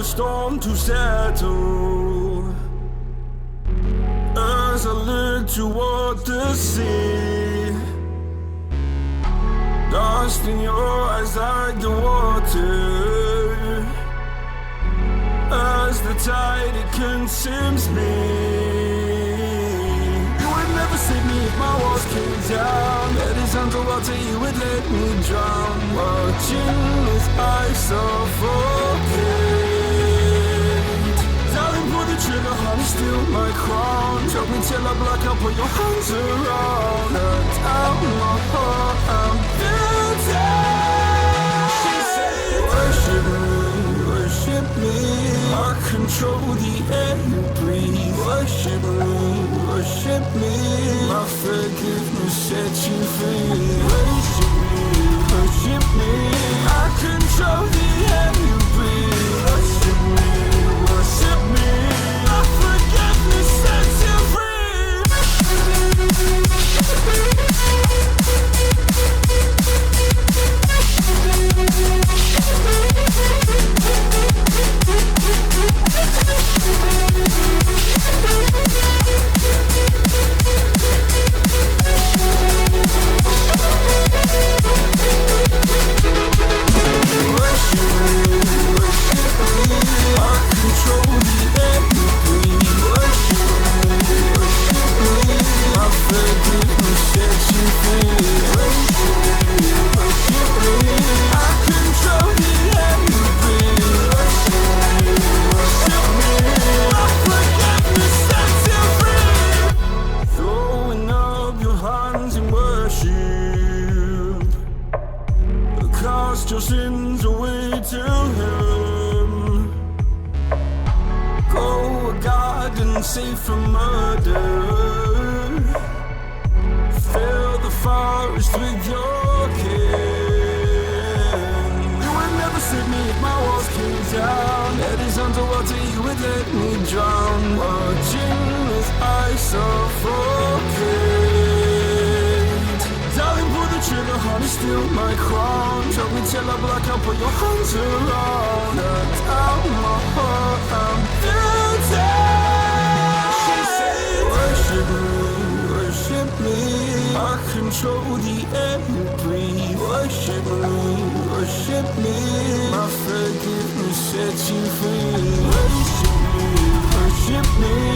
storm to settle. As I look toward the sea, dust in your eyes like the water. As the tide, it consumes me. You would never save me if my walls came down. Head is underwater, you would let me drown. Watching as I suffocate. Darling, pull the trigger, honey, steal my crown. Choke me till I black out, put your hands around. Hurt out my heart, I'm guilty. She said, worship me, worship me. I control the air you breathe. Worship me, worship me. My forgiveness set you free. Worship me, worship me. I control the air you breathe. Worship me, worship me. My forgiveness sets you free. Cast your sins away to Him. Go a garden safe from murder. Fill the forest with your kin. You would never save me if my walls came down. Head is underwater, you would let me drown. Watching as I suffocate. Darling, pull the trigger, honey, steal my crown. Choke me till I black out, put your hands around. Hurt out my heart, I'm guilty. She said, worship me, worship me. I control the air you breathe. Worship me, worship me. My forgiveness sets you free. Worship me, worship me.